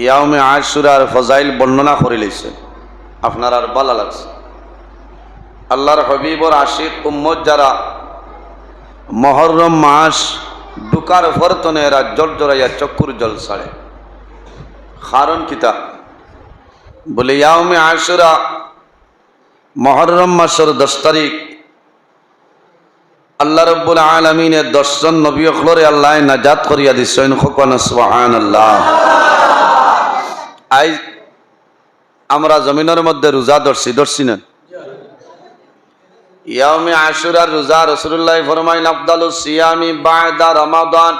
ইয়াউমে আশুরার ফজাইল বর্ণনা করে লইছে, আপনার আর ভালো লাগছে। আল্লাহর হবিবর আশিক উম্মত যারা মহররম মাস ঢুকার ফরতনে এরা জল জড়াইয়া চক্ষুর জল ছাড়ে। কারণ কিতা বলে ইয়াউমে আশুরা মহররম মাসের 10 তারিখ আল্লাহ রব্বুল আলামিনের 10 জন নবী অখলরে আল্লাহ নাজাত করিয়া দিছেন। খুকনা সুবহানাল্লাহ। আই আমরা জমিনের মধ্যে রোজা ধরছি না। ইয়াউমে আশুরার রোজা রাসূলুল্লাহ ফরমাইন আফদালুস সিয়ামি বা'দা রমাদান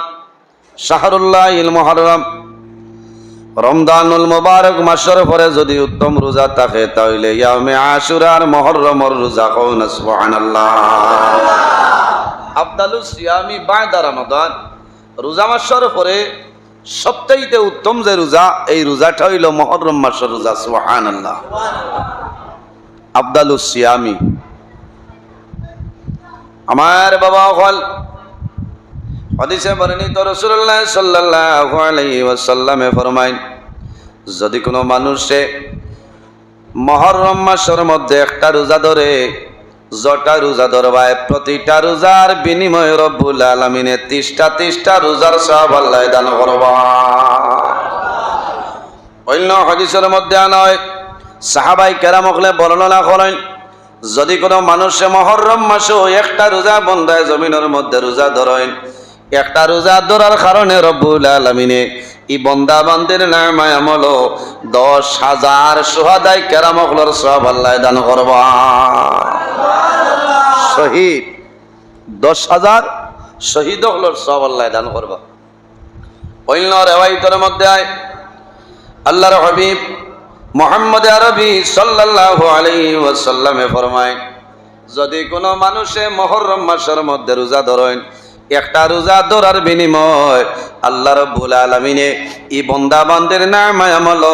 শাহরুল্লাহিল মুহররম। রমজানুল মুবারক মাসের পরে যদি উত্তম রোজা থাকে তাহলে ইয়াউমে আশুরার মুহররমের রোজা। কোন সুবহানাল্লাহ। আফদালুস সিয়ামি বা'দা রমাদান, রোজা মাসের পরে সবচাইতে উত্তম যে রোজা, এই রোজাটা হইল মুহররম মাসের রোজা। সুবহানাল্লাহ। আফদালুস সিয়ামি। আমার বাবা হল হাদিসে বর্ণিত রাসূলুল্লাহ সাল্লাল্লাহু আলাইহি ওয়াসাল্লামে ফরমাইন, যদি কোনো মানুষে মুহররম মাসের মধ্যে একটা রোজা ধরে, যটা রোজা ধরবায় প্রতিটা রোজার বিনিময়ে রব্বুল আলামিনে 30টা রোজার সওয়াব আল্লাহ দান করবা। অন্য হাদিসের মধ্যে আনয় সাহাবাই কেরাম হলে বর্ণনা করেন, যদি কোনো মানুষে মুহররম মাসে একটা রোজা বন্ধায় জমিনের মধ্যে রোজা ধরেন, একটা রোজা ধরার কারণে রব্বুল আলামিনে এই বন্দা বান্দির নামায় আমল 10,000 শুহাদায়ে কেরাম হলর সওয়াব আল্লাহ দান করবা। শহীদ 10,000 শহীদ হলর সওয়াব আল্লাহ দান করবা। অন্য রিওয়ায়াতের মধ্যে আয় আল্লাহর হাবিব মুহাম্মদ আরবি সাল্লাল্লাহু আলাইহি ওয়াসাল্লামে ফরমায়, যদি কোনো মানুষে মুহররম মাসের মধ্যে রোজা ধরেন, একটা রোজা ধরার বিনিময় আল্লাহ রাব্বুল আলামিনে এই বান্দা বান্দির নামায় আমল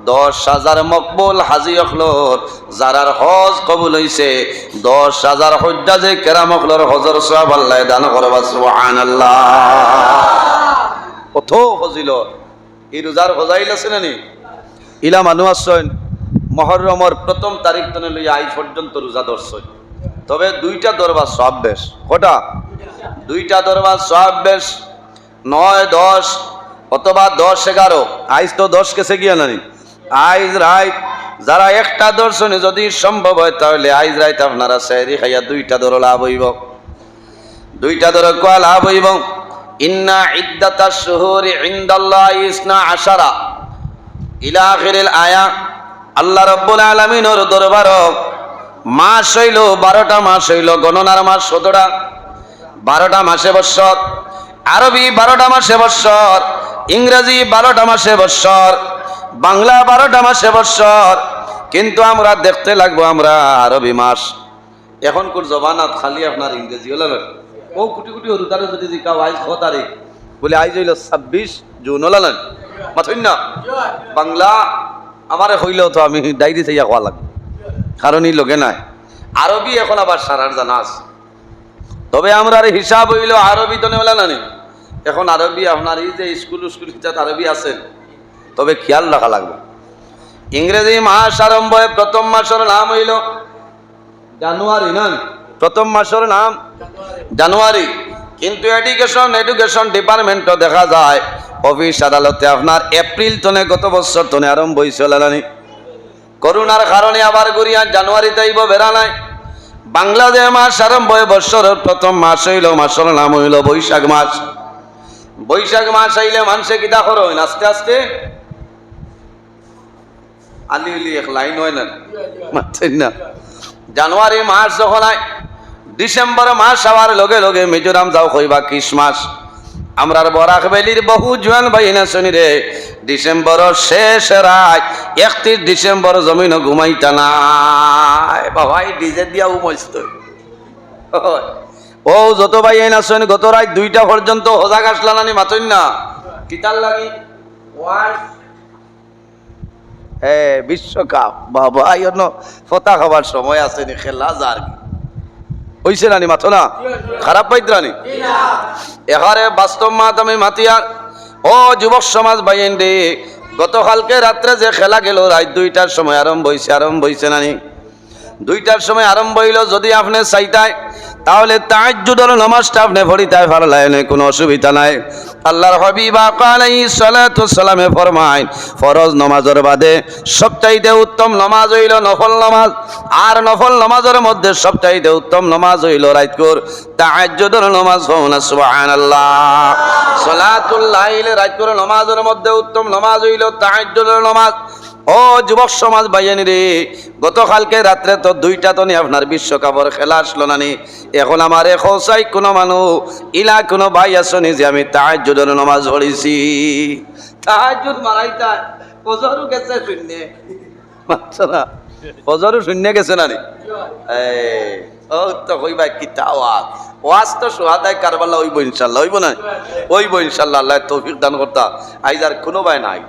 10,000 মকবুল হাজি হলর যারার হজ কবুল হইছে 10,000 হুজ্জাজে কেরাম হলর হজর সওয়াব আল্লাহ দান করবা। সুবহানাল্লাহ। কত ফজিলত এই রোজার ফজাইল আছে না নি? ইলা মানুষ আসছেন মুহররমের প্রথম তারিখ থেকে লইয়া আজ পর্যন্ত রোজা ধরছেন, তবে 2টা দরবার সওয়াব বেশ। কটা? 2টা দরবার সওয়াব বেশ। 9, 10 অথবা 10, 11। আজ তো 10 কেসে গিয়া নানি। আজ রাত যারা একটা দর্শনে যদি সম্ভব হয় তাহলে আজ রাত আপনারা সেহরি খাইয়া 2টা দর লাভ হইব। 2টা দর কোয়া লাভ হইব। ইন্না ইদ্দাতাশ শুহুরি ইনদাল্লাহি 12 ইলা আখিরিল আয়া। আল্লাহ রাব্বুল আলামিনের দরবার মাস হইল 12টা মাস হইল, গণনার মাস 17টা। 12টা মাসে বৎসর, আরবি 12টা মাসে বৎসর, ইংরেজি 12টা মাসে বৎসর, বাংলা 12টা মাসে বৎসর। কিন্তু আমরা দেখতে লাগবো আমরা আরবি মাস এখনকার জবানাত খালি আপনার ইংরেজি হল ও কোটি কোটি হরুতারে যদি জিকাও আজ 6 তারিখ বলে আজ হইল 26 জুন হল মাথুন না। বাংলা আমারে হইলেও তো আমি ডায়েরি থেকে হওয়া লাগবে, কারণ এই লোকে নাই। আরবি এখন আবার সারার জানা আছে, তবে আমরা হিসাব হইল আরবি তো নেওয়া নানি। এখন আরবি আপনার এই যে স্কুল আরবি আছে, তবে খেয়াল রাখা লাগবে। ইংরেজি মাস আরম্ভ প্রথম মাসের নাম হইল জানুয়ারি না? প্রথম মাসের নাম জানুয়ারি। কিন্তু এডুকেশন ডিপার্টমেন্টও দেখা যায় অফিস আদালতে আপনার এপ্রিল তনে গত বছর তনে আরম্ভ হয়েছিল নানি। করোনার কারণে আবার ঘুরিয়া জানুয়ারিতে আইব বেড়া নাই। বাংলাদেশ মাস আরম্ভ বছরের প্রথম মাস হইল, মাসের নাম হইল বৈশাখ মাস। বৈশাখ মাস আইলে মানুষে কিতা করেন আস্তে আস্তে আলি উলি এক লাইন হয় না না। জানুয়ারি মাস যখন আয়, ডিসেম্বর মাস আবার লগে লগে মিজোরাম যাও কইবা ক্রিসমাস। আমরার বরাক ভ্যালির বহু জোয়ান বাইনা শুনি রে, ডিসেম্বর শেষ রাত 31 ডিসেম্বর জমিন ঘুমাইতা নাই বাবাই ডিজে দিয়া উমস্ত। ও যত ভাই আইন আসেন গত রাত 2টা পর্যন্ত হজাগ আসলা নানি মাতইন না কিতার লাগি বিশ্বকাপ বাবা ইয়ন ফতা খাবার সময় আছে নি খেলা যার হইছে নানি মাথো না খারাপ পাইত রানি এখানে বাস্তব মাত আমি মাতিয়া ও যুবক সমাজ বাইন রে গতকালকে রাত্রে যে খেলা গেল রাত 2টার সময় আরম্ভ হইছে নানি 2টার সময় আরম্ভ হইল। যদি আপনি চাইতায় তাহলে তাহাজ্জুদের নামাজটা আপনি পড়িতে পারলেন, কোনো অসুবিধা নাই। আল্লাহর হাবিব আলাইহিস সালাতু সালামে ফরমায় ফরজ নামাজের বাদে সবচাইতে উত্তম নামাজ হইল নফল নামাজ, আর নফল নামাজের মধ্যে সবচাইতে উত্তম নামাজ হইল রাতকর তাহাজ্জুদের নামাজ। হওনা সুবহানাল্লাহ। সালাতুল লাইল রাতকর নামাজের মধ্যে উত্তম নামাজ হইল তাহাজ্জুদের নামাজ। ও যুবক সমাজ ভাইয়ানি রে, গতকালকে রাত্রে তো 2টা তো নি আপনার বিশ্বকাপের খেলা আসলো নানি। এখন আমার খোসাই কোনো মানুষ ইলা কোনো ভাই আসনি যে আমি তাহাজ্জুদের নামাজ পড়িছি। তাহাজ্জুদ মারাইতা ফজরও গেছে শূন্যে, মাত্রা ফজরও শূন্য গেছে নানি। ও তো কইবা কি তাওয়াজ ওয়াজ তো সুহাদায় কারবালা হইব ইনশাআল্লাহ, হইব না? হইব ইনশাআল্লাহ, আল্লাহ তৌফিক দান করতা। আইজ আর কোনো ভাই নাই,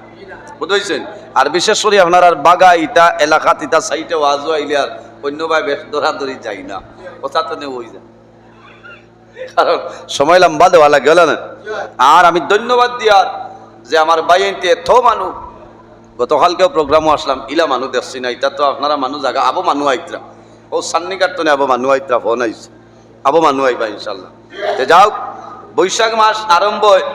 বুঝছেন? আর বিশেষ করে আপনার আর বাগা ইটা এলাকাত ইটা সাইটে ওয়াজও আইলে আর অন্য ভাই বেশ দৌড়াদৌড়ি যাই না, কথা তো নেই হয়ে যায়, কারণ সময় লম্বা দেওয়া লাগে, হলো না? আর আমি ধন্যবাদ দিয়ার যে আমার বাইনতে এত মানুষ, গতকালকেও প্রোগ্রামও আসলাম, ইলা মানুষ দেখছি না, এটা তো আপনারা মানুষ জায়গা আবো মানুষ আইতরা, ও সান্নি কাটতো আবো মানুষ আইতরা, ফোন আইছে আবো মানুষ আইবা ইনশাল্লাহ। যাও বৈশাখ মাস আরম্ভ হয়,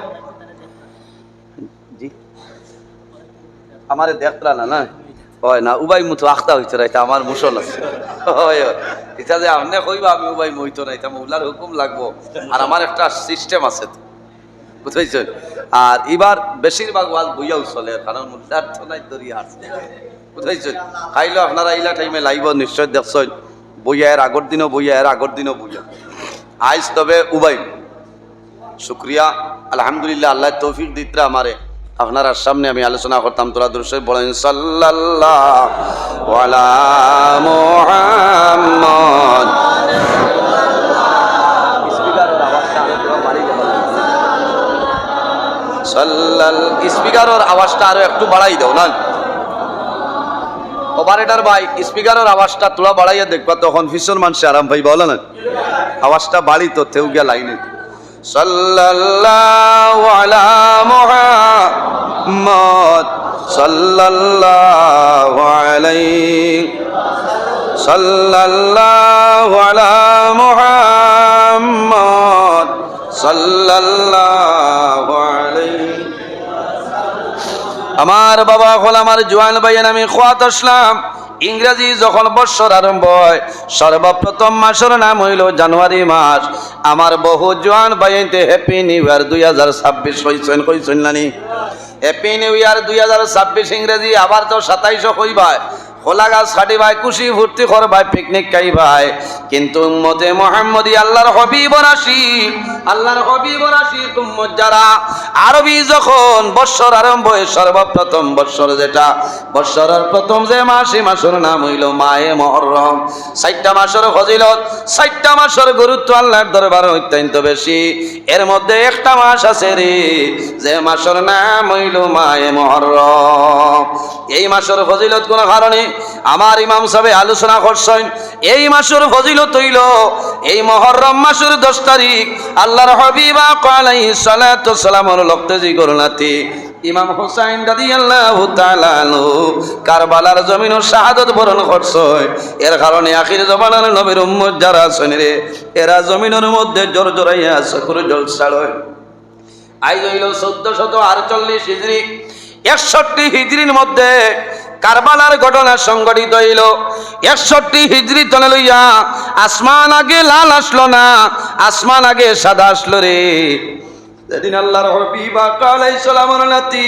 আমারে দেখলা না না হয় না উবাই মুতো আখতা হইতো না, এটা আমার মুসল আছে। হয় এটা যে আপনি কইবা আমি উবাই মইতো না, এটা মৌলার হুকুম লাগবো, আর আমার একটা সিস্টেম আছে, বুঝতেছেন? আর এবার বেশিরভাগ ওয়াজ বইয়াও চলে, কারণ মুল্লার তো নাই দরিয়া আছে, বুঝতেছেন? খাইলো আপনারা ইলা টাইমে লাইব নিশ্চয় দেখছেন, বইয়া এর আগর দিনও বইয়া, এর আগর দিনও বইয়া। আইজ তবে উবাই শুক্রিয়া আলহামদুলিল্লাহ, আল্লাহ তৌফিক দিতরা আমারে আপনার সামনে আমি আলোচনা করতাম। তোরা দুরূদ বলেন সাল্লাল্লাহু আলা মুহাম্মদ। স্পিকারের আওয়াজটা আরো একটু বাড়াই দাও না, অপারেটর ভাই, স্পিকারের আওয়াজটা তোরা বাড়াইয়া দেখবা, তখন ফিসল মানুষে আরাম পাইবা, বলো না? আওয়াজটা বাড়ি তো তেউ গিয়া লাইনে সাল্লাল্লাহু আলা মুহাম্মদ সাল্লাল্লাহু আলাইহি সাল্লাল্লাহু আলা মুহাম্মদ সাল্লাল্লাহু আলাইহি। আমার বাবা হল আমার জোয়ান ভাইয়ের, আমি খোয়াত আসলাম। ইংরেজি যখন বৎসর আরম্ভ হয় সর্বপ্রথম মাসের নাম হইল জানুয়ারি মাস। আমার বহু জোয়ান ভাইতে হ্যাপি নিউ ইয়ার 2026 হইছেন, কইছেন নানি? হ্যাপি নিউ ইয়ার 2026 ইংরেজি আবার তো 27 কইবাই, খোলা গাছ খাটি ভাই, খুশি ফুর্তি কর ভাই, পিকনিক খাই ভাই, কিন্তু উম্মতে মুহাম্মদী আল্লাহর হাবিবর আশিক, আল্লাহর হাবিবর আশিক উম্মত যারা, আরবি যখন বৎসর আরম্ভ হয় সর্বপ্রথম বৎসর যেটা, বৎসরের প্রথম যে মাস, এই মাসের নাম হইল মাহে মুহররম। 4টা মাসের ফজিলত, 4টা মাসের গুরুত্ব আল্লাহর দরবারে অত্যন্ত বেশি। এর মধ্যে একটা মাস আছে রে, যে মাসের নাম হইল মাহে মুহররম। এই মাসের ফজিলত কোন কারণে আমার ইমাম সাহেব আলোচনা করছেন। এই মাসের ফজিলত হইল এই মুহররম মাসের 10 তারিখ আল্লাহর হাবিব আলাইহিস সালাতু সালামের লক্তেজি করুণাতি ইমাম হুসাইন রাদিয়াল্লাহু তাআলা আনহু কারবালার জমিনে শাহাদাত বরণ করছে। এর কারণে আখির জামানার নবীর উম্মত যারা আছেন রে, এরা জমিনের মধ্যে জোরজোরাইয়া চকুর জলসা লয়। আইজ হইল 1448 হিজরি, 61 হিজরির মধ্যে কারবালার ঘটনা সংঘটিত হইল। 61 হিজরি তলে লইয়া আসমান আগে লাল আসলো না, আসমান আগে সাদা আসলো রে। যেদিন আল্লাহর হাবিব আলাইহিস সালামের নাতি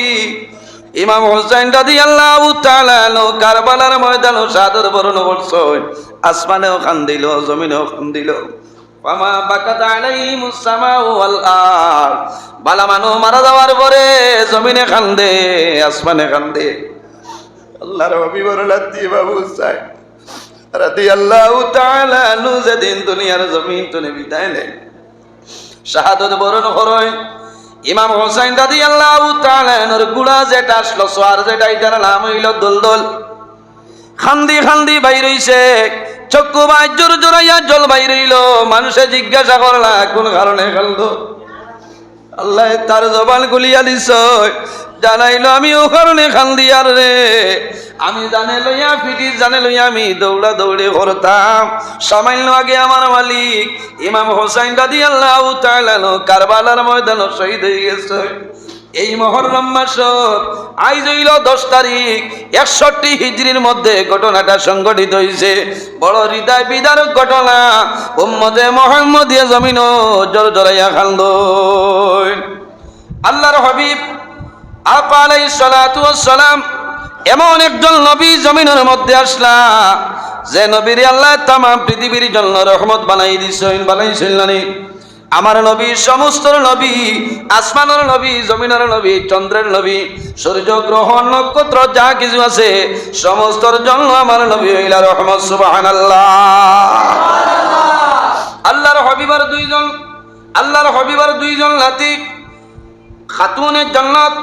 ইমাম হুসাইন রাদিয়াল্লাহু তাআলা আনহু কারবালার ময়দানে শাহাদাত বরণ করছেন, আসমানেও কান্দিল, জমিনেও কান্দিল। ওয়ামা বাকাত আলাইহিমুস সামাউ ওয়াল আরদ, বালা মানুষ মারা যাওয়ার পরে জমিনে কান্দে, আসমানে কান্দে। আল্লাহর হাবিবের নাতি ইমাম হুসাইন রাদিয়াল্লাহু তাআলা আনহু যেদিন দুনিয়ার জমিন থেকে বিদায় নেয়, শাহাদাত বরণ করেন, ইমাম হুসাইন রাদিয়াল্লাহু তাআলা আনহুর গুড়া যেটা আসলো, সোয়ার যেটা, এটার নাম হইল দুলদুল। খান্দি খান্দি বাইর হইছে, চক্ষু বাই জোর জোরাইয়া জল বাইর হইল। মানুষে জিজ্ঞাসা করলা কোন কারণে কান্দো? আল্লাহ তার জবান গুলিয়া দিছ, জানাইলো আমি ও কারণে খান্দিয়ার রে, আমি জানে লইয়া পিটি জানে লইয়া আমি দৌড়া দৌড়ে করতাম। সামান্য আগে আমার মালিক ইমাম হোসাইন রাদিয়াল্লাহু তাআলা কারবালার ময়দানে শহীদ হয়ে গেছে। এই মুহররম মাস আজ হইল 10 তারিখ 61 হিজরির মধ্যে ঘটনাটা সংঘটিত হয়েছে। বড় হৃদয় বিদারক ঘটনা, উম্মতে মুহাম্মদিয়া জমিন জড়জড়াইয়া কান্দ। আল্লাহর হাবিব আপা আলাইহিস সালাতু ওয়াস সালাম এমন একজন নবী জমিনের মধ্যে আসলা, যে নবীর আল্লাহ তাম পৃথিবীর জন্য রহমত বানাই দিছেন, বানাইছেন না? আমার নবী সমস্ত নবী, আসমানের নবী, জমিনের নবী, চন্দ্রের নবী, সূর্য গ্রহ নক্ষত্র যা কিছু আছে সমস্তর জন্য আমার নবী হইলা রহমত। সুবহানাল্লাহ। আল্লাহর হাবিবার দুইজন নাতি খাতুনে জান্নাত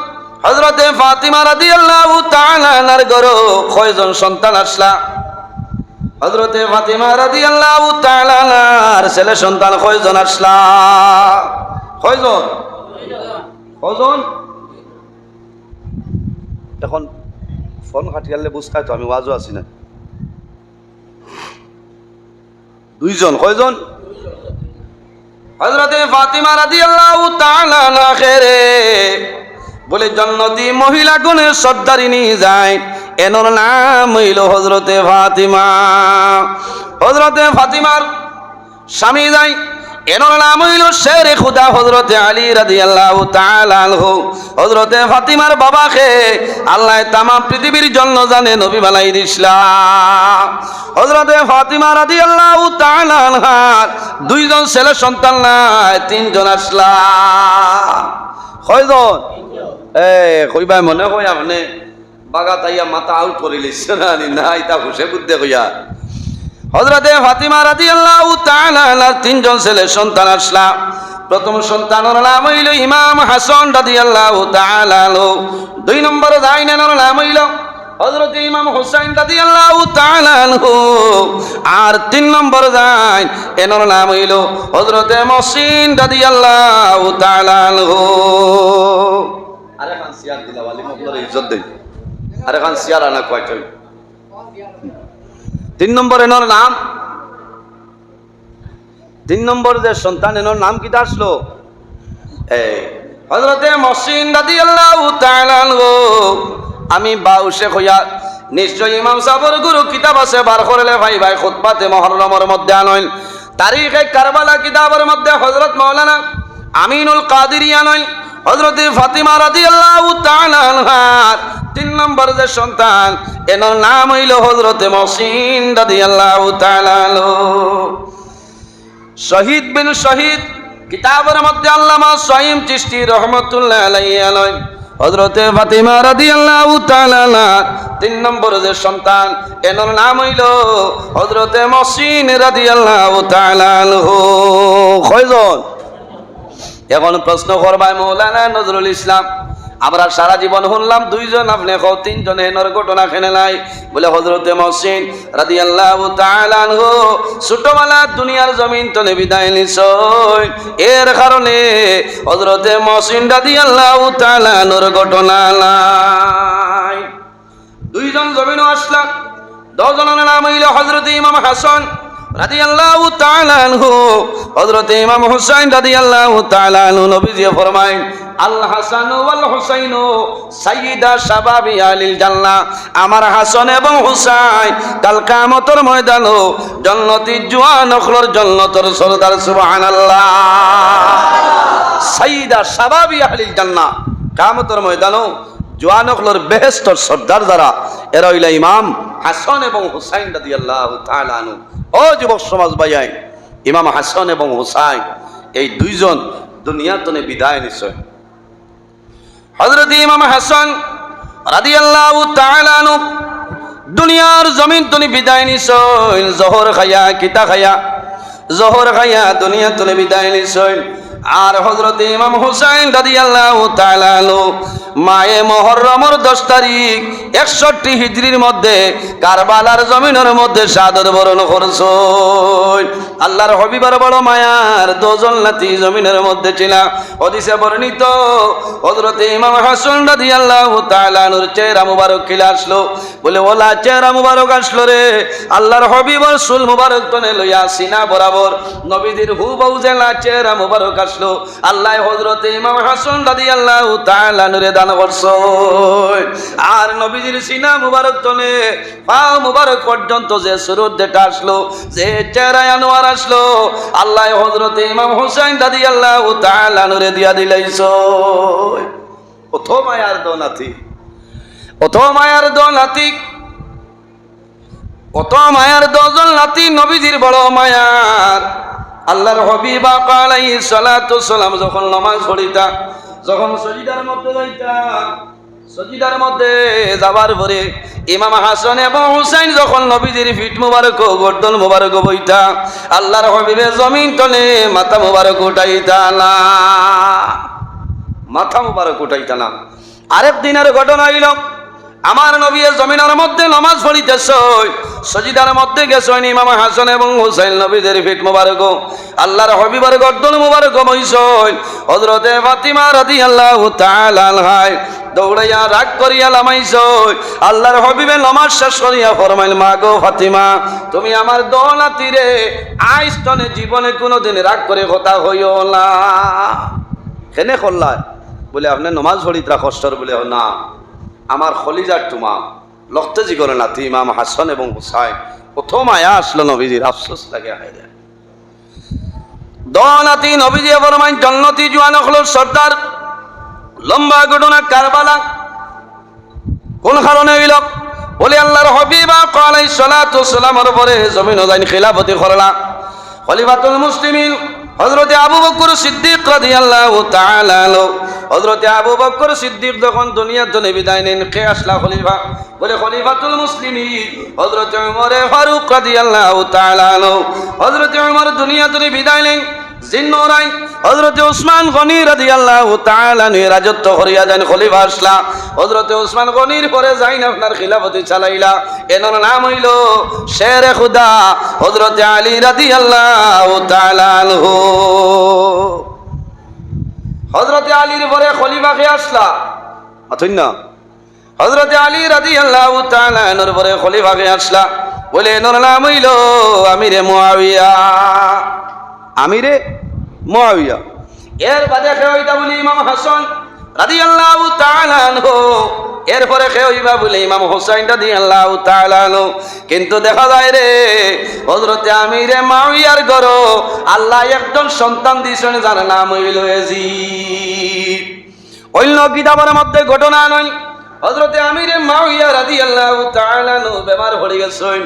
হযরতে ফাতিমা রাদিয়াল্লাহু তাআলা আনহার ঘরে কয়জন সন্তান আসলা? হযরতে ফাতিমা রাদিয়াল্লাহু তাআলা আনহার ছেলে সন্তান কয়জন আসলা? কয়জন? এখন ফোন কাটিয়ালে বুঝতাই তো আমি ওয়াজও আছি না। দুইজন। কয়জন? হযরতে ফাতিমা রাদিয়াল্লাহু তাআলা আনহা খেরে বলে জান্নাতি মহিলা গুণের সর্দারিনী যায়, এনর নাম হইল হযরতে ফাতিমা। হযরতে ফাতিমার স্বামী যায়, এনর নাম হইল শেরে খুদা হযরতে আলী রাদিয়াল্লাহু তাআলা আনহু। হযরতে ফাতিমার বাবাকে আল্লাহ তাম পৃথিবীর জন্য জানে নবী বানাই দিছিলাম। হযরতে ফাতিমা রাদিয়াল্লাহু তাআলা আনহার দুইজন ছেলে সন্তান নাই, তিনজন আসলা। কয়জন? কইবা মনে কইয়া মানে বাগা তাইয়া মাথা আউট করে লিখছে না ইতা হুসে বুদ্ধে কইয়া। হযরতে ফাতিমা রাদিয়াল্লাহু তাআলা আনহার তিনজন ছেলে সন্তান আসলা। প্রথম সন্তানের নাম হইল ইমাম হাসান রাদিয়াল্লাহু তাআলা আনহু। 2 নম্বর জাইনার নাম হইল হযরতে ইমাম হুসাইন রাদিয়াল্লাহু তাআলা আনহু। আর 3 নম্বর জাইন এনার নাম হইল হযরতে মুহসিন রাদিয়াল্লাহু তাআলা আনহু। আরে খান সিয়ার দিলা ওয়ালি মকলরে ইজ্জত দেই। আরে খান সিয়ার আনা কয়টা? 3 নম্বর এনার নাম, 3 নম্বর যে সন্তান এনার নাম কিটা আসলো? হযরতে মুহসিন রাদিয়াল্লাহু তাআলা আনহু। আমি বাউসে হইয়া নিশ্চয় ইমাম সাহেবের গুরু কিতাব আছে বার করলে ভাই খুতবাতে মুহররমের মধ্যে আনইন। তারিখে কারবালা কিতাবের মধ্যে হযরত মাওলানা আমিনুল কাদেরী আনইন হযরতে ফাতিমা রাদিয়াল্লাহু তাআলা আনহার 3 নম্বর যে সন্তান এনার নাম হইল হযরতে মুহসিন রাদিয়াল্লাহু তাআলা আনহু। শহীদ বিন শহীদ কিতাবের মধ্যে আল্লামা সাইম চিশতি রহমাতুল্লাহ আলাইহি আনইন হযরতে ফাতিমা রাদিয়াল্লাহু তাআলা আনহার 3 নম্বর যে সন্তান এনার নাম হইল হযরতে মুহসিন রাদিয়াল্লাহু তাআলা আনহু। কয়জন? এখন প্রশ্ন করবাই মাওলানা নজরুল ইসলাম, আমরা সারা জীবন শুনলাম 2 জন, আপনি কও 3 জন এনার ঘটনা খেলে নাই। বলে হযরতে মুহসিন রাদিয়াল্লাহু তাআলা আনহু ছোটবেলা দুনিয়ার জমিন তলে বিদায় নিছেন, এর কারণে হযরতে মুহসিন রাদিয়াল্লাহু তাআলা আনহুর ঘটনা নাই। 2 জন জমিনও আসলা। 10 জনের নাম হইল হযরতে ইমাম হাসান রাদিয়াল্লাহু তাআলা আনহু, হযরতে ইমাম হুসাইন রাদিয়াল্লাহু তাআলা আনহু। নবীজি ফরমায়েন আল হাসান ওয়াল হুসাইন সাইয়্যিদা শাবাবি আলিল জান্নাহ। আমার হাসান এবং হুসাইন কাল কিয়ামতের ময়দানে জান্নাতি জওয়ান অখলর জান্নাতের সরদার। সুবহানাল্লাহ। সাইয়্যিদা শাবাবি আলিল জান্নাহ, কিয়ামতের ময়দানে জওয়ান অখলর বেহেশতের সরদার যারা, এরা হইল ইমাম হাসান এবং হুসাইন রাদিয়াল্লাহু তাআলা আনহু। ও যুবক সমাজ ভাইয়াই, ইমাম হাসান এবং হুসাইন এই 2 জন দুনিয়া তনে বিদায় নিছে। হযরত ইমাম হাসান রাদিয়াল্লাহু তাআলা আনহু দুনিয়ার জমিন তনে বিদায় নিছেন। জহর খায়া কিতা খায়া? জহর খায়া দুনিয়া তনে বিদায় নিছেন। আর হযরত ইমাম হুসাইন রাদিয়াল্লাহু তাআলা আনহু মায়ে মুহররমের 10 তারিখ 61 হিজরির মধ্যে কারবালার জমিনের মধ্যে শাহাদত বরণ করছেন। আল্লাহর হাবিবের বড় মায়ার দুজন নাতি জমিনের মধ্যে ছিল। হাদিসে বর্ণিত হযরত ইমাম হাসান রাদিয়াল্লাহু তাআলা আনহুর চেহারা মুবারক খিলে আসলো। বলে ওলা চেহারা মুবারক আসলো রে, আল্লাহর হাবিবের চুল মুবারক তনে লইয়া সিনা বরাবর নবীদের হুবহু জেলা চেহারা মুবারক আসলো। আল্লাহ হযরত ইমাম হাসান রাদিয়াল্লাহু তাআলা আনহুরে দান করছেন। আর নবীজির সিনা মুবারক তনে পা মুবারক পর্যন্ত যে সুরত দেখা আসলো, যে চেহারায় আনোয়ার আসলো, আল্লাহ হযরত ইমাম হুসাইন রাদিয়াল্লাহু তাআলা আনহুরে দিয়া দিলাইছো। কত মায়ার দোনাতি, কত মায়ার দোনাতি, কত মায়ার দজন নাতি নবীজির বড় মায়ার। আল্লাহর হাবিব আলাইহিস সালাতু সালাম যখন নামাজ পড়িতা, যখন সজিদার মধ্যে যাইতা, সজিদার মধ্যে যাবার পরে ইমাম হাসান এবং হুসাইন যখন নবীজির ফিট মুবারক গর্দন মুবারক বইতা, আল্লাহর হাবিবে জমিন তলে মাথা মুবারক উঠাইতা না, মাথা মুবারক উঠাইতা না। আরেক দিনের ঘটনা হইল, আমার নবী জমিনের মধ্যে নামাজ পড়িতেছ, সজিদার মধ্যে গেছেন ইমাম হাসান এবং হুসাইন নবীদের ফিট মুবারক, আল্লাহর হাবিবের গর্দন মুবারক বইছেন। হযরতে ফাতিমা রাদিয়াল্লাহু তাআলা আনহা দৌড়াইয়া রাগ করিয়া লামাইছেন। আল্লাহর হাবিবে নামাজ শেষ করিয়া ফরমাইল, মা গো ফাতিমা, তুমি আমার দোনাতিরে আইস্তনে জীবনে কোনোদিন রাগ করে কথা হইও না। কেনে করলা? বলে আপনি নামাজ পড়িতরা কষ্টর? বলে না, আমার খলিজার টুমা লখতে জিগরে নাতি ইমাম হাসান এবং হুসাইন, প্রথম আয়া আসলো নবীজির, আফসোস লাগে হায়রে। দোনাতি নবীজি ফরমাইন জন্নতি জওয়ান হলো সর্দার। লম্বা ঘটনা কারবালা। কোন কারণে হইল? বলে আল্লাহর হাবিব আলাইহিস সালাতু সালামের পরে জমিন যাইন খিলাফতি করলা খলিফাতুল মুসলিমিন হযরত আবু বকর সিদ্দিক রাদিয়াল্লাহু তাআলা আনহু। হযরত আবু বকর সিদ্দিক যখন দুনিয়ার জন্য বিদায় নেন, কে আসলা খলিফা? বলে খলিফাতুল মুসলিমিন হযরত ওমর ফারুক রাদিয়াল্লাহু তাআলা আনহু। হযরত ওমর দুনিয়ার জন্য বিদায় নেন, জিন্নরাইন হযরত উসমান গনি রাদিয়াল্লাহু তাআলা আনহু রাজত্ব করিয়া যান, খলিফা আসলা। হযরত উসমান গনির পরে যাইন আপনার খিলাফতি চালাইলা, এনার নাম হইল শেরে খুদা হযরত আলী রাদিয়াল্লাহু তাআলা আনহু। হযরত আলীর পরে খলিফা কে আসলা? অথই না, হযরত আলী রাদিয়াল্লাহু তাআলা আনহুর পরে খলিফা কে আসলা? বলে এনার নাম হইল আমিরে মুআবিয়া, আমিরে মুআবিয়া। এর বাদে কে হইতা? বলি ইমাম হাসান রাদিয়াল্লাহু তাআলা আনহু। এরপরে কে হইবা? বলে ইমাম হুসাইন রাদিয়াল্লাহু তাআলা আনহু। কিন্তু দেখা যায় রে, হযরত আমিরে মুআবিয়ার ঘর আল্লাহ একজন সন্তান দিয়েছেন, যার নাম হইল ইয়াজিদ। অন্য কিতাবের মধ্যে ঘটনা নয়, হযরত আমিরে মুআবিয়া রাদিয়াল্লাহু তাআলা আনহু বেমার পড়ে গেছেন।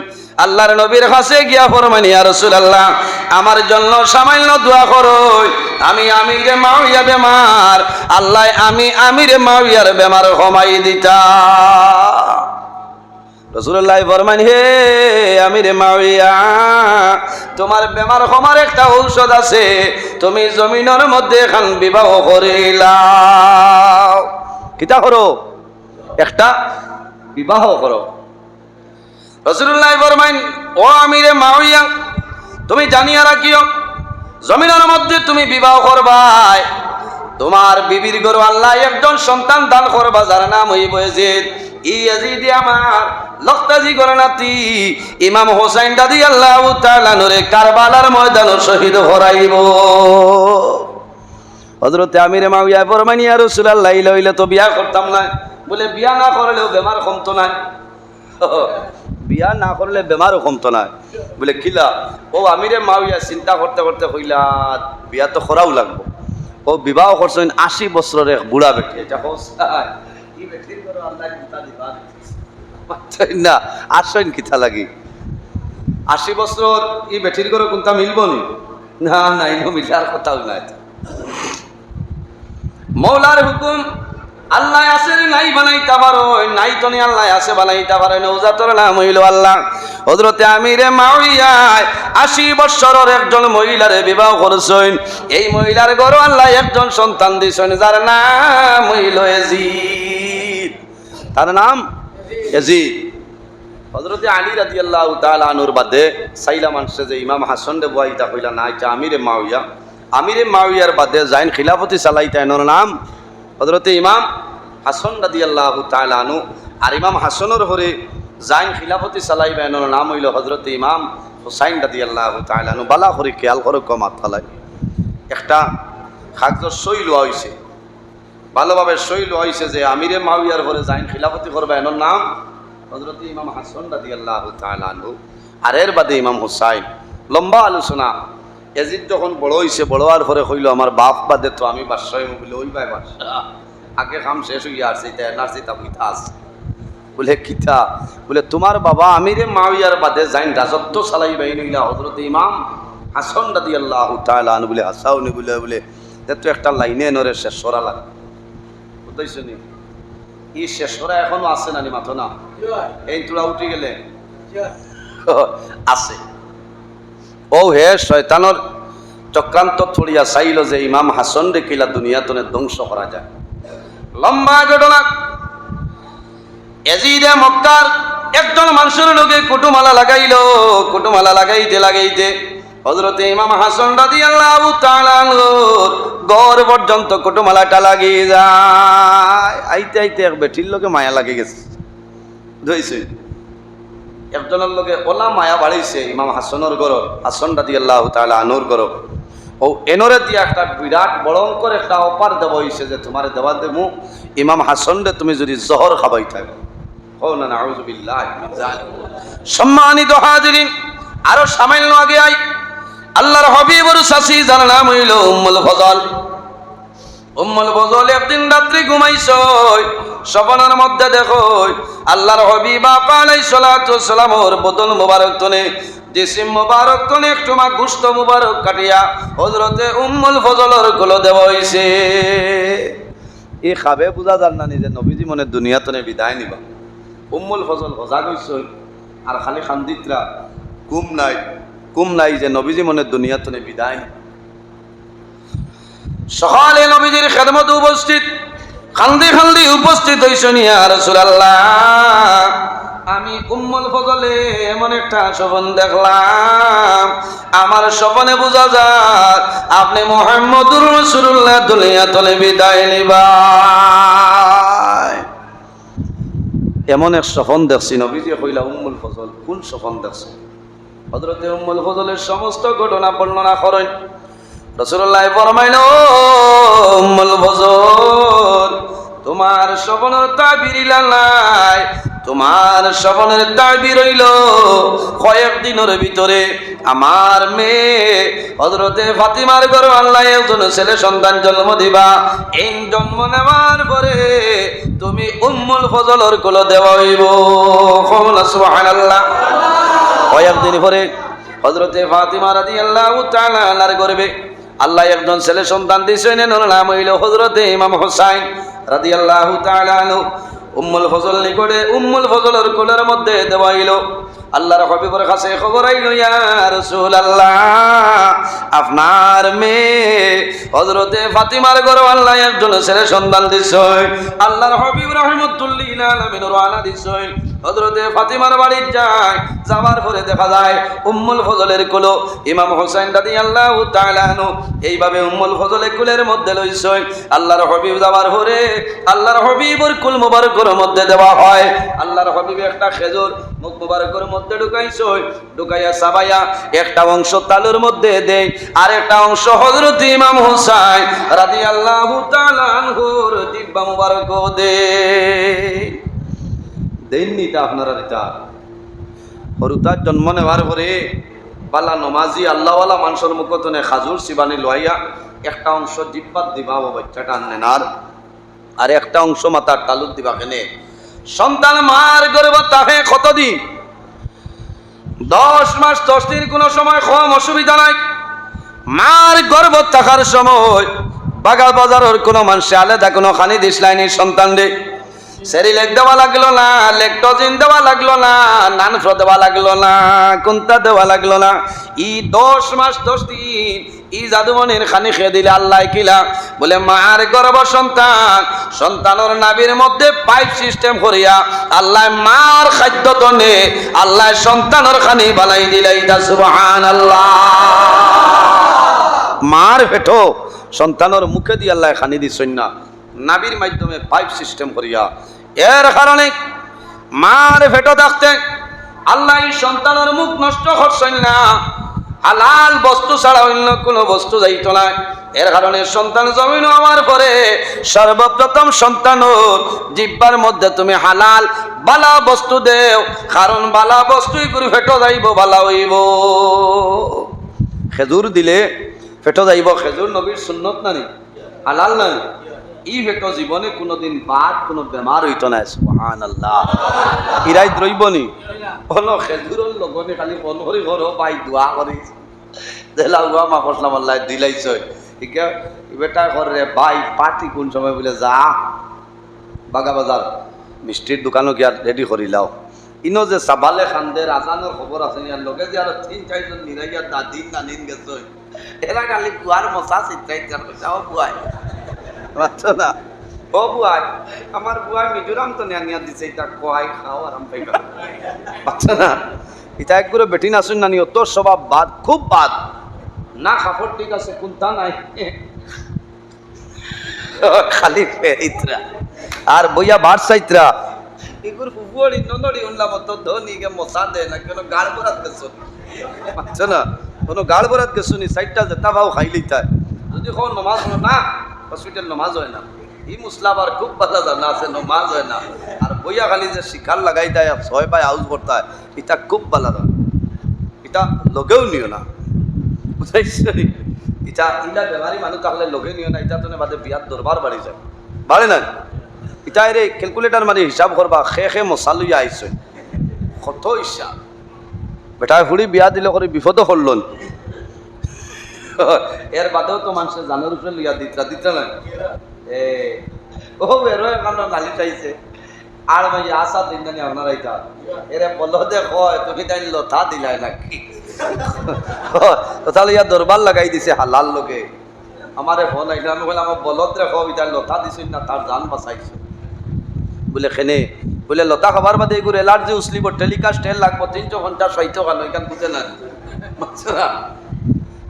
আল্লাহর নবীর কাছে গিয়া ফরমানি, ইয়া রাসূলুল্লাহ, আমার জন্য সামান্য দোয়া করো, আমি আমিরে মুআবিয়া বেমার, আল্লাহ আমি আমিরে মুআবিয়ার বেমার কমাই দিতা। রাসূলুল্লাহ ফরমানি, হে আমিরে মুআবিয়া, তোমার বেমার কমার একটা ঔষধ আছে, তুমি জমিনের মধ্যে এখন বিবাহ করিলাও। কিতা করো? একটা বিবাহ করো। রাসূলুল্লাহ ফরমাইন, ও আমিরে মুআবিয়া, তুমি জানিয়া রাখিও, জমিনের মধ্যে তুমি বিবাহ করবাই, তোমার বিবির ঘর আল্লাহ একজন সন্তান দান করবা, যার নাম হইব ইয়াজিদ। ইয়াজিদ আমার লখতাজি ঘর নাতি ইমাম হুসাইন রাদিয়াল্লাহু তাআলা আনহুরে কারবালার ময়দানে শহীদ করাইব। হযরত আমিরে মুআবিয়া ফরমাইন, ইয়া রাসূলুল্লাহ, ইলাইলে তো বিয়া করতাম না। বলে বিয়া না করলেও বেমার কমতো না, বিয়া না করলে বেমারও কমতো না। বলে কিলা? ও আমিরে মুআবিয়া চিন্তা করতে করতে কইলা বিয়া তো করাও লাগবো। ও বিবাহ করছেন 80 বছরের এক বুড়া বেটি। এটা না আসেন কিতা লাগি 80 বছর ই বেটির করে কোনটা মিলব নি? না না, ইনো মিলার কথাও নাই। মৌলার হুকুম আল্লাহ আছে নাই বানাইতে পারো, নাই তো আল্লাহ আছে বানাইতে পারে। নৌজাতর নাম হইল আল্লাহ। হযরতে আমিরে মাউইয়া 80 বছরের একজন মহিলারে বিবাহ করছেন। এই মহিলার ঘরে আল্লাহ একজন সন্তান দিয়েছেন, যার নাম হইল ইয়াজিদ। তার নাম ইয়াজিদ। হযরতে আলী রাদিয়াল্লাহু তাআলা আনহুর বাদে সাইলা মানুষে যে ইমাম হাসান রে বুয়াইতা কইলা না, এটা আমিরে মাউইয়া। আমিরে মাউইয়ার বাদে যাইন খিলাফতি চালাইতা, এনার নাম হযরতে ইমাম হাসান রাদিয়াল্লাহু তাআলা আনহু। আর ইমাম হাসানের ঘরে যাইন খিলাফতি চালাইবা, এনার নাম হইল হযরতে ইমাম হুসাইন রাদিয়াল্লাহু তাআলা আনহু। বালা করে খেয়াল করো কমাত ফালাই একটা কাগজ সই লওয়া হইছে, ভালোভাবে সই লওয়া হইছে যে আমিরে মাউইয়ার ঘরে যাইন খিলাফতি করবা, এনার নাম হযরতে ইমাম হাসান রাদিয়াল্লাহু তাআলা আনহু। আর এর বাদে ইমাম হুসাইন। লম্বা আলোচনা। ইয়াজিদ যখন বড় হইছে, বড় হওয়ার পরে কইল আমার বাপ বাদে তো আমি বাদশাহ হইব। বলে ওই ভাই বাদশাহ আগে কাম শেষ হইয়া আসছে, এটা এনার্জি তা কইতা আছে। বলে কিতা? বলে তোমার বাবা আমিরে মাউইয়ার বাদে যাইন রাজত্ব চালাইবাই নইলা হযরতে ইমাম হাসান রাদিয়াল্লাহু তাআলা আনহু। বলে হাসাউনি বলে বলে তো একটা লাইনে নরে শেষ করা লাগে, বুঝতেছ নি? ই শেষ করা এখনো আছে নানি মাথো না? এই তোরা উঠে গেলে আছে। ও হে শয়তানের চক্রান্ত ছড়িয়া চাইল যে ইমাম হাসান রে কিলা দুনিয়াতনে ধ্বংস করা যায়। লম্বা ঘটনা। ইয়াজিদ মক্কার একজন মানুষের লোকে কুটুমালা লাগাইল। কুটুমালা লাগাইতে লাগাইতে হযরতে ইমাম হাসান রাদিয়াল্লাহু তাআলা আনহুর ঘর পর্যন্ত কুটুমালাটা লাগিয়ে যায়। আইতে আইতে এক বেঠির লোকে মায়া লাগে গেছে, ধইছে একজনের লোকে ওলা মায়া বাড়াইছে ইমাম হাসানের ঘর, হাসান রাদিয়াল্লাহু তাআলা আনহুর ঘর। ও এনরে দিয়া একটা বিরাট বড়ঙ্কর একটা অপার দেওয়া হইছে যে তোমারে দেওয়া দেবো ইমাম হাসান রে তুমি যদি জহর খাবাই থাকো। ও না নাউযু বিল্লাহি মিন যালিক। সম্মানিত হাজিরিন, আরো সামান্য আগে আই আল্লাহর হাবিবের শাসি যার নাম হইল উম্মুল ফজল। উম্মুল ফজল একদিন রাত্রি ঘুমাইছো, স্বপ্নের মধ্যে দেখো আল্লাহর হাবিব আলাইহিস সালাতু ওয়াস সালামের বদন মোবারক তনে জিসিম মোবারক তনে একটু মা গোশত মোবারক কাটিয়া হযরতে উম্মুল ফজলের কোলে দেওয়া হইছে। এই খাবে বুঝা যান না নিজে নবীজি মনে দুনিয়া তনে বিদায় নিবা। উম্মুল ফজল হজা কইছো আর খালি খান্দিতরা কুম নাই যে নবীজি মনে দুনিয়া তনে বিদায়। সকালে নবীজির খেদমত উপস্থিত, খান্দি খান্দি উপস্থিত হইছেন, ইয়া রাসূলুল্লাহ আমি উম্মুল ফজলে এমন একটা স্বপ্ন দেখলাম, আমার স্বপ্নে বোঝা যায় আপনি মুহাম্মদুর রাসূলুল্লাহ দুনিয়া তলে বিদায় নিবা। এমন এক স্বপ্ন দেখছি। নবীজি কইলা উম্মুল ফজল কোন স্বপ্ন দেখছ? হযরতে উম্মুল ফজলের সমস্ত ঘটনা বর্ণনা করেন। রাসূলুল্লাহ ফরমাইল উম্মুল ফজল তোমার স্বপ্নের তাবির নাই, তোমার স্বপ্নের তাবির হইল কয়েকদিনের ভিতরে আমার মেয়ে হযরতে ফাতিমার ঘরে আল্লাহ একজন ছেলে সন্তান জন্ম দিবা। এই জন্ম নেওয়ার পরে তুমি উম্মুল ফজলের কোলে দেওয়া হইব। সুবহানাল্লাহ। কয়েকদিন পরে হযরতে ফাতিমা রাদিয়াল্লাহু তাআলা আনহার গর্ভে আল্লাহ একজন ছেলে সন্তান দিয়েছেন, এর নাম হইল হযরতে ইমাম হুসাইন রাদিয়াল্লাহু তাআলা আনহু। উম্মুল ফজল নিকটে উম্মুল ফজলের কোলের মধ্যে দেওয়া হইল। আল্লাহর হাবিবের কাছে খবর আইল, ইয়া রাসূলুল্লাহ আপনার মেয়ে হযরতে ফাতিমার ঘরে আল্লাহ একজন ছেলে সন্তান দিছে। আল্লাহর হাবিব রাহমাতুল লিল আলামিন রওনা দিছে, হযরতে ফাতিমার বাড়ি যায়। যাওয়ার পরে দেখা যায় উম্মুল ফজলের কোলে ইমাম হুসাইন রাদিয়াল্লাহু তাআলা আনহু এইভাবে উম্মুল ফজলের কোলের মধ্যে লইছে। আল্লাহর হাবিব যাওয়ার পরে আল্লাহর হাবিবের কোল মোবারকের মধ্যে দেওয়া হয়। আল্লাহর হাবিব একটা খেজুর মুখ মোবারকের মধ্যে ঢুকাইছে, ঢুকাইয়া সাবাইয়া একটা অংশ তালুর মধ্যে দেয়, আর একটা অংশ হযরত ইমাম হুসাইন রাদিয়াল্লাহু তাআলা আনহুর জিহ্বা মোবারক দেয়। দেননি তা আপনারা দিতা হরুতার জন্ম নেওয়ার পরে বালা নমাজি আল্লাহওয়ালা মানুষের মুখতনে খাজুর শিবানি লইয়া একটা অংশ জিহ্বাত দিবা বাচ্চাটা আনেন, আর একটা অংশ মাথার তালুত দিবা। কেনে সন্তান মার গর্ভ তাহে কতদিন? 10 মাস 10 দিন। কোনো সময় কম অসুবিধা নাই। মার গর্ভ থাকার সময় বাগা বাজারের কোনো মানুষে আলাদা কোনো খানি দিস লাইনি সন্তান রে সেরিলেক দেওয়া লাগলো না, লেকটোজিন দেওয়া লাগলো না, নানফ্লো দেওয়া লাগলো না, কোনটা দেওয়া লাগলো না। 10 মাস 10 দিন জাদুমনির খানি খেয়ে দিলে আল্লাহ কিলা বলে মার গর্ভ সন্তান, সন্তানের নাভির মধ্যে পাইপ সিস্টেম করিয়া আল্লাহ মার খাদ্য তনে আল্লাহ সন্তানের খানি বানাই দিলে। এটা সুবহানাল্লাহ। মার পেটো সন্তানের মুখে দিয়ে আল্লাহ খানি দিছেন না, নাভির মাধ্যমে পাইপ সিস্টেম করিয়া। এর কারণে মার পেটো থাকতে আল্লাহ সন্তানের মুখ নষ্ট করছেন না, হালাল বস্তু ছাড়া অন্য কোনো বস্তু যাইত না। এর কারণে সন্তান জমিন হওয়ার পরে সর্বপ্রথম সন্তানের জিহ্বার মধ্যে তুমি হালাল বালা বস্তু দেও, কারণ বালা বস্তুই করে ফেটো যাইব, বালা হইব। খেজুর দিলে ফেটো যাইব, খেজুর নবীর সুন্নত নানি, হালাল নাই। ই ফেটো জীবনে কোনোদিন বাদ কোনো বেমার হইত না। সুবহানাল্লাহ। ইরাই দ্রইবনি বলো খেজুরের লগনে খালি বল করি ঘর পাই দোয়া করি দেলা উয়া মা কসলাম আল্লাহ দিলাইছ ঠিক বেটা করে ভাই পার্টি কোন সময় বলে যা বাগা বাজার মিষ্টির দোকানও গিয়া রেডি করি লাও। ইনো যে সাবালে খানদের আজানোর খবর আছে ইয়ার লগে যে আরো 3-4 জন নিরাইয়া দাদি নানিন গেছে, এরা খালি কুয়ার মশা চিত্রাইতে পয়সাও বুয়াই বাচ্চা না। ও বুয়াই আমার বুয়াই মিজোরাম তো নিয়া দিছে, এটা কয় খাও আরাম পাইবা বাচ্চা না। এটা একগুলো বেটি নাচুন নানি অত স্বভাব বাদ, খুব বাদ না। কাপড় ঠিক আছে কোনটা নাই খালি ফেরিতরা আর বইয়া বার সাইতরা এগুর ফুফুড়ি ননড়ি উনলা মতো ধনিকে মশা দেয় না, কেন গাড় বরাত গেছো বাচ্চা না, কোনো গাড় বরাত গেছো নি সাইটটা যেটা ভাও খাইলেই তাই। যদি কোন নমাজ হলো না, হসপিটাল নমাজ হয় না, ই মুসলাবার খুব বাধা জানা আছে, নমাজ হয় না। আর বইয়া খালি যে শিকার লাগাই দেয় 6 পায় আউজ করতে হয়, এটা খুব বালা জানা, এটা লগেও নিও না বুঝাইছি। এটা ইলা বেমারি মানুষ তাহলে লগে নিও না, এটা তো বাদে বিয়ার দরবার বাড়ি যায় বাড়ে না। এটা রে ক্যালকুলেটার মানে হিসাব করবা খে মশা লইয়া আইছে কত হিসাব। বেটা ফুড়ি বিয়া দিলে করে বিপদ করল, এর বাদেও তো মানুষের জানের উপরে লইয়া দিতরা না। ও এরো এখন নালি চাইছে আর ভাই আসা দিন জানি আপনার আইতা এরে বলো দে কয় তুমি তাই লথা দিলাই নাকি, তাহলে ইয়া দরবার লাগাই দিছে হালাল লোকে। আমারে ফোন আইলে আমি বললাম আমার বলদ রে কয় এটা লথা দিছই না, তার জান বাঁচাইছে বলে খেনে বলে লতা খাবার বাদে এগুলো এলার্জি উসলিব টেলিকাস্ট তেল লাগবো 350 টাকা এখান বুঝে না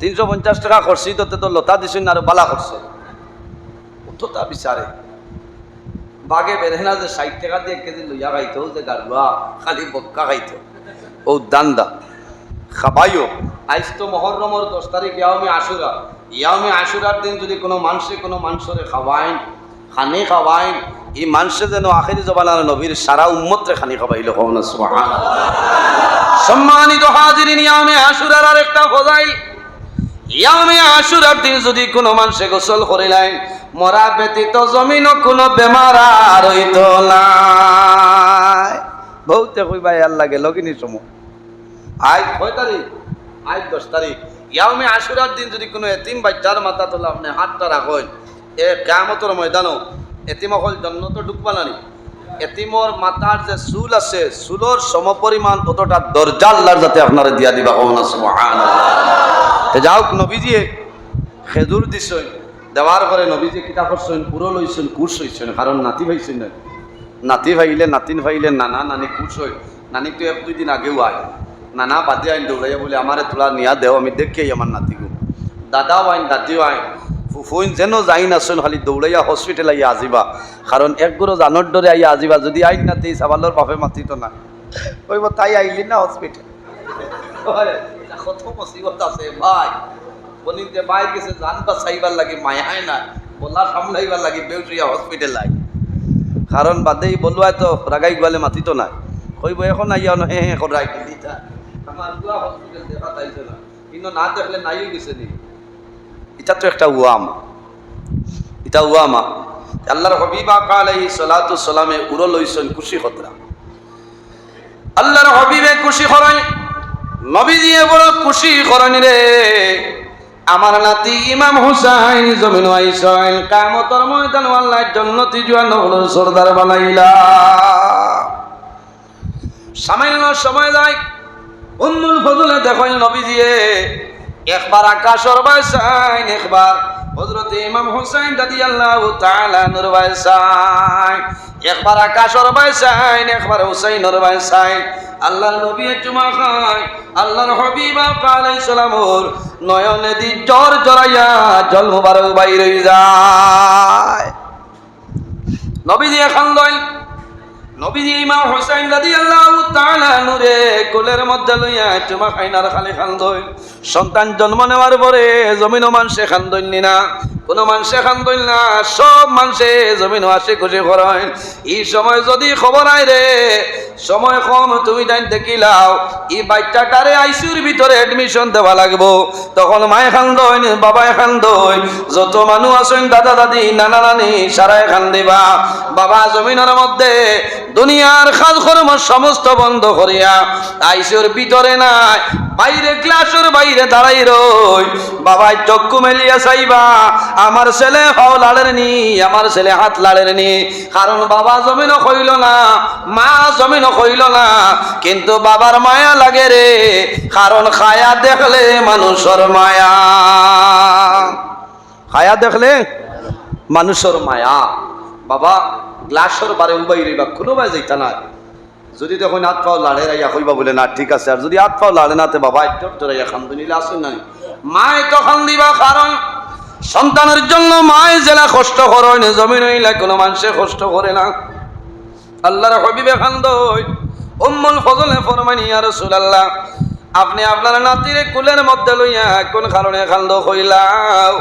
350 টাকা খরচি তো লতা দিছই না আর বালা করছে অতটা বিচারে। বাগে বেরেনা যে 60 টাকা দিয়ে 1 কেজি লইয়া খাইতো, যে গাড়ুয়া খালি বক্কা খাইতো ও দান্দা খাবাইও। আজ তো মহররমের 10 তারিখ ইয়াউমে আশুরা, ইয়াউমে আশুরার দিন যদি কোনো মানুষরে খাওয়াইন খানি খাওয়াইন, এই মানুষে যেন আখিরি জবানার নবীর সারা উম্মতরে খানি খাওয়াইল। সুবহানাল্লাহ। সম্মানিত হাজিরিন, ইয়াউমে আশুরার আরেকটা ফজাইল, ইয়াউমে আশুরার দিন যদি কোনো মানুষে গোসল করিলেন মরা ব্যতীত জমিনও কোনো বেমার আর হইত না। বহুতে কইবা আল্লাহ গেল কিনি সময় আজ 6 তারিখ আজ 10 তারিখ ইয়াউমে আশুরার দিন যদি কোনো এতিম বাচ্চার মাথা তোলা আপনি হাতটা রাখেন, এ কিয়ামতের ময়দানও এতিম হল জন্নত ঢুকবা না। এতিমর মাথার যে চুল আছে চুলোর সমপরিমাণ অতটা দরজা আল্লাহর যাতে আপনারা দিয়া দিবা। সুবহানাল্লাহ। যাওক নবীজিয়ে খেজুর দিছেন, দেওয়ার পরে নবীজি কিতাব করছেন পুরো লইছেন কুর্স হইছেন, কারণ নাতি ভাইছেন না, নাতি ভাইলে নাতিন ভাইলে নানা নানি কুর্স হই। নানি তো 1-2 দিন আগেও আয়, নানা বাদে আইন দৌড়াইয়া বলে আমারে তোলা নিয়া দেও, আমি দেখি আমার নাতিগু। দাদাও আইন দাদিও আইন ফুফুইন যেন যাই নাচুন খালি দৌড়াইয়া হসপিটাল আইয়া আজিবা, কারণ একগুলো জানোর ডরে আইয়া আজিবা। যদি আইন নাতি সাবালোর বাপে মাতিত না কইব তাই আইলি না হসপিটাল। কত মুসিবত আছে ভাই, বলিতে বাইর গেছে জান বাঁচাইবার লাগে মায়ায় না, বলা সামলাইবার লাগে বেউটিয়া হসপিটাল আই, কারণ বাদেই বলুয়াই তো রাগাই গোয়ালে মাতিত না কইব এখন আইয়া হে হে করাই দিতা আমার পুরা হসপিটাল দেখা তাইছে না, কিন্তু না দেখলে নাইও গেছে নি। এটা তো একটা ওয়ামা, এটা ওয়ামা। আল্লাহর হাবিব আলাইহিস সালাতু সালামে উড়ো লইছেন খুশি খতরা, আল্লাহর হাবিবে খুশি করেন, নবীজি বড় খুশি করেন রে। আমার নাতি ইমাম হুসাইন জমিন আইসেন কিয়ামতের ময়দান আল্লাহ জান্নাতি জওয়ানগুলোর সরদার বানাইলা। সামান্য সময় যায় উম্মুল ফজলে দেখেন নবীজিয়ে একবার আকাশের বাইসাইন, একবার হযরত ইমাম হুসাইন রাদিয়াল্লাহু তাআলা নূর বাইসাইন, একবার আকাশের বাইসাইন, একবার হুসাইনের বাইসাইন। আল্লাহর নবী জুমা খায়, আল্লাহর হাবিব আলাইহিস সালামর নয়নে দি জ্বর জড়াইয়া জল মুবারক বাইরে যায়। নবীজি খান্দয়, নবীজি ইমাম হুসাইন রাদিয়াল্লাহু তাআলা নূরে কোলের মধ্যে লইয়া চুমা খাইনার খালি খান্দয়। সন্তান জন্ম নেওয়ার পরে জমিনও মানুষে খান্দইনি না, কোন মানুষে খান্দইল না, সব মানুষে জমিনও আসে খুশি করেন। এই সময় যদি খবর আই রে সময় কম, তুমি টাইম দেখিলাও এই বাচ্চাটারে আইসিউর ভিতরে এডমিশন দেওয়া লাগবো, তখন মায়ে খান্দইন, বাবায় খান্দইন, যত মানুষ আছেন দাদা দাদি নানা নানি সারায় খান্দিবা। বাবা জমিনের মধ্যে দুনিয়ার কাজ কর্ম সমস্ত বন্ধ করিয়া আইসিউর ভিতরে নাই, বাইরে ক্লাসের বাইরে দাঁড়াই রই। বাবাই চক্ষু মেলিয়া চাইবা আমার ছেলে হাও লাড়ের নি, আমার ছেলে হাত লাড়ের নি, কারণ বাবা জমিনও কইল না, মা জমিনও কইল না, কিন্তু বাবার মায়া লাগে রে, কারণ খায়া দেখলে মানুষের মায়া, খায়া দেখলে মানুষের মায়া। বাবা গ্লাসের বারে উবাই রইবা, কোনো বাই যাইতা না, যদি তখন হাত পাও লাড়ে রাইয়া কইবা বলে না ঠিক আছে, আর যদি হাত পাও লাড়ে নাতে বাবা একটু রাইয়া খান্দু নিলে আসুন না, মায় তো খান দিবা, কারণ সন্তানের জন্য মায় জেলা কষ্ট করেন, জমিন হইলে কোনো মানুষে কষ্ট করে না। আল্লাহর হাবিবে খান্দয়, উম্মুল ফজলে ফরমানি ইয়া রাসূলুল্লাহ আপনি আপনার নাতিরে কুলের মধ্যে লইয়া কোন কারণে খান্দ কইলাও?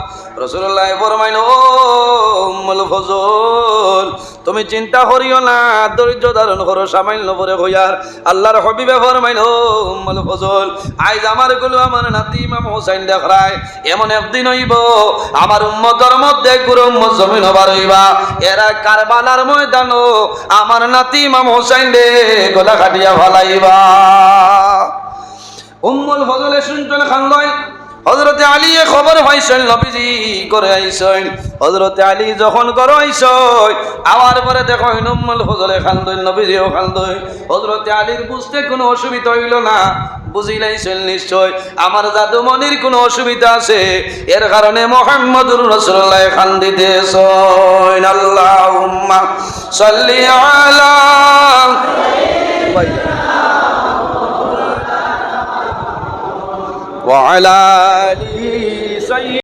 রাসূলুল্লাহ ফরমাইল, ও উম্মুল ফজল তুমি চিন্তা করিও না, ধৈর্য ধারণ করো, সামান্য পরে কইয়ার। আল্লাহর হাবিবে ফরমাইল, ও উম্মুল ফজল আইজ আমার গুলো আমার নাতি ইমাম হুসাইন দেখরায়, এমন একদিন হইব আমার উম্মতের মধ্যে গুরু উম্মত জমিন হবার হইবা, এরা কারবালার ময়দানও আমার নাতি ইমাম হুসাইন রে গলা কাটিয়া ফালাইবা। উম্মুল ফজলে শুনতেন খান্দয়, হযরতে আলী খবর পাইছেন নবীজি করে আইছেন। হযরতে আলী যখন করে আইছেন আওয়ার পরে দেখেন উম্মুল ফজলে খান্দয়, নবীজিও খান্দয়। হযরতে আলীর বুঝতে কোনো অসুবিধা হইল না, বুঝিলাইছেন নিশ্চয় আমার জাদুমনির কোনো অসুবিধা আছে, এর কারণে মুহাম্মদুর রাসূলুল্লাহ খান্দিতেছেন। আল্লাহুম্মা সাল্লি আলা وعلى آله